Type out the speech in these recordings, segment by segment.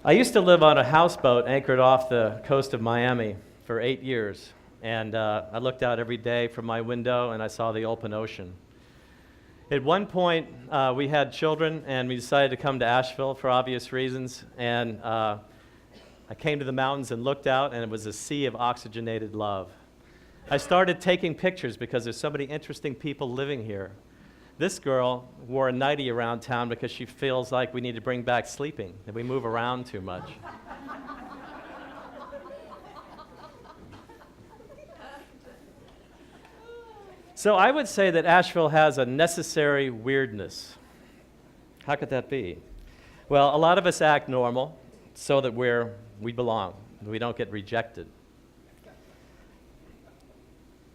I used to live on a houseboat anchored off the coast of Miami for 8 years, and I looked out every day from my window and I saw the open ocean. At one point, we had children and we decided to come to Asheville for obvious reasons, and I came to the mountains and looked out, and it was a sea of oxygenated love. I started taking pictures because there's so many interesting people living here. This girl wore a nightie around town because she feels like we need to bring back sleeping, that we move around too much. So I would say that Asheville has a necessary weirdness. How could that be? Well, a lot of us act normal so that we belong, we don't get rejected.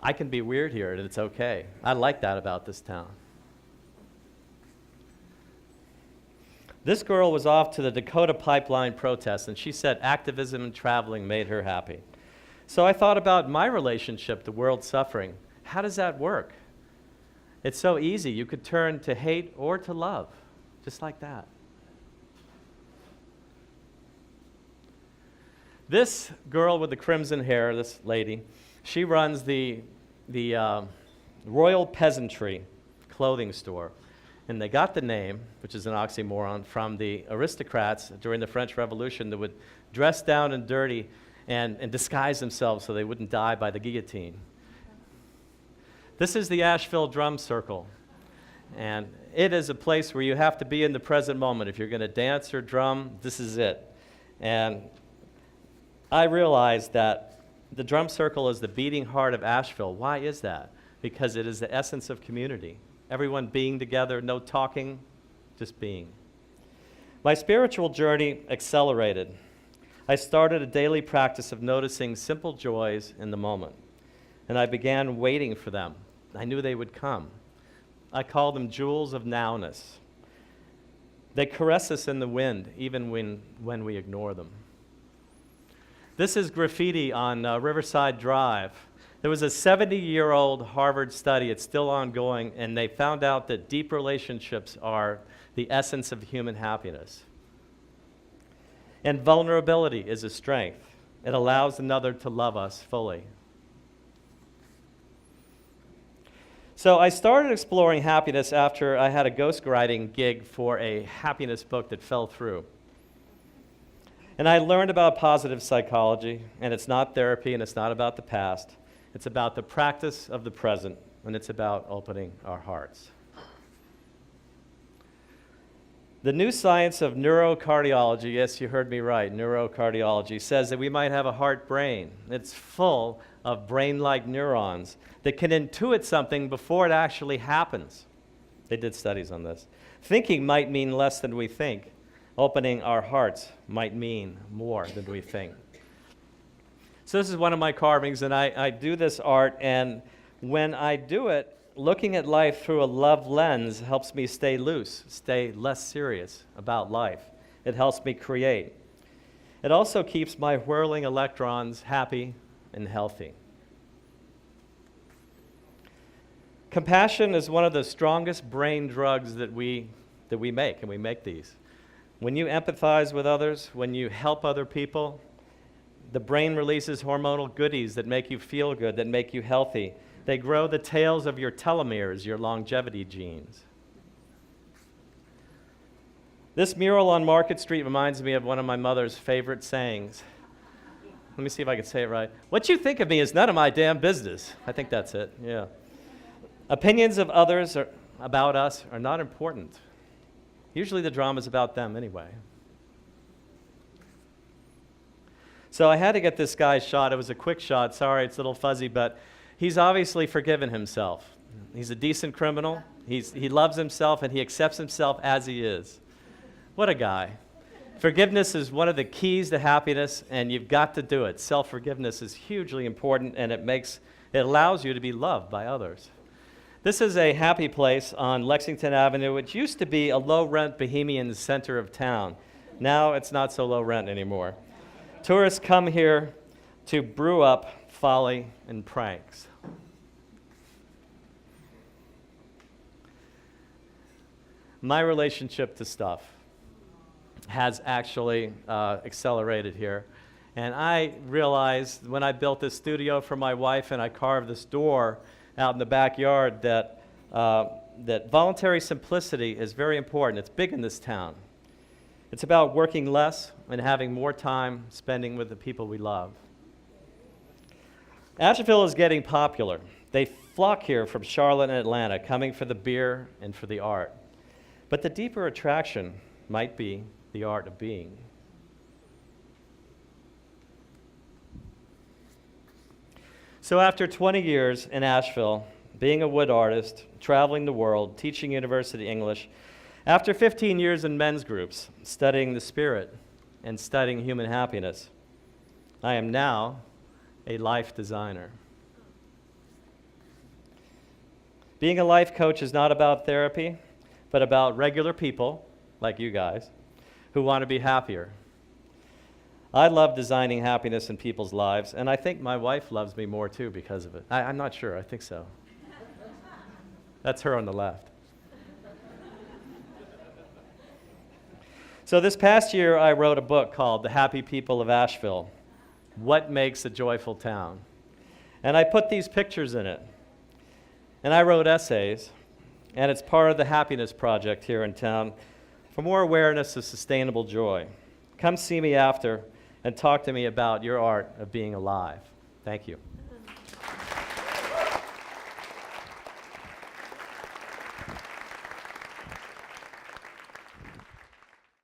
I can be weird here and it's okay. I like that about this town. This girl was off to the Dakota pipeline protest, and she said activism and traveling made her happy. So I thought about my relationship to world suffering. How does that work? It's so easy. You could turn to hate or to love, just like that. This girl with the crimson hair, this lady, she runs the Royal Peasantry clothing store. And they got the name, which is an oxymoron, from the aristocrats during the French Revolution that would dress down and dirty and disguise themselves so they wouldn't die by the guillotine. This is the Asheville Drum Circle. And it is a place where you have to be in the present moment. If you're going to dance or drum, this is it. And I realized that the drum circle is the beating heart of Asheville. Why is that? Because it is the essence of community. Everyone being together, no talking, just being. My spiritual journey accelerated. I started a daily practice of noticing simple joys in the moment, and I began waiting for them. I knew they would come. I call them jewels of nowness. They caress us in the wind, even when we ignore them. This is graffiti on Riverside Drive. There was a 70-year-old Harvard study, it's still ongoing, and they found out that deep relationships are the essence of human happiness. And vulnerability is a strength. It allows another to love us fully. So I started exploring happiness after I had a ghostwriting gig for a happiness book that fell through. And I learned about positive psychology, and it's not therapy, and it's not about the past. It's about the practice of the present, and it's about opening our hearts. The new science of neurocardiology, yes, you heard me right, neurocardiology, says that we might have a heart-brain. It's full of brain-like neurons that can intuit something before it actually happens. They did studies on this. Thinking might mean less than we think. Opening our hearts might mean more than we think. So this is one of my carvings, and I do this art, and when I do it, looking at life through a love lens helps me stay loose, stay less serious about life. It helps me create. It also keeps my whirling electrons happy and healthy. Compassion is one of the strongest brain drugs that we make, and we make these. When you empathize with others, when you help other people, the brain releases hormonal goodies that make you feel good, that make you healthy. They grow the tails of your telomeres, your longevity genes. This mural on Market Street reminds me of one of my mother's favorite sayings. Let me see if I can say it right. What you think of me is none of my damn business. I think that's it, yeah. Opinions of others about us are not important. Usually the drama's about them anyway. So I had to get this guy's shot. It was a quick shot. Sorry, it's a little fuzzy, but he's obviously forgiven himself. He's a decent criminal. He loves himself, and he accepts himself as he is. What a guy. Forgiveness is one of the keys to happiness, and you've got to do it. Self-forgiveness is hugely important, and it allows you to be loved by others. This is a happy place on Lexington Avenue, which used to be a low-rent bohemian center of town. Now it's not so low rent anymore. Tourists come here to brew up folly and pranks. My relationship to stuff. has actually accelerated here. And I realized when I built this studio for my wife and I carved this door out in the backyard that, that voluntary simplicity is very important. It's big in this town. It's about working less and having more time spending with the people we love. Asheville is getting popular. They flock here from Charlotte and Atlanta, coming for the beer and for the art. But the deeper attraction might be the art of being. So after 20 years in Asheville, being a wood artist, traveling the world, teaching university English, after 15 years in men's groups, studying the spirit and studying human happiness, I am now a life designer. Being a life coach is not about therapy, but about regular people, like you guys, who want to be happier. I love designing happiness in people's lives, and I think my wife loves me more too because of it. I'm not sure, I think so. That's her on the left. So this past year, I wrote a book called The Happy People of Asheville, What Makes a Joyful Town? And I put these pictures in it. And I wrote essays, and it's part of the Happiness Project here in town for more awareness of sustainable joy. Come see me after and talk to me about your art of being alive. Thank you.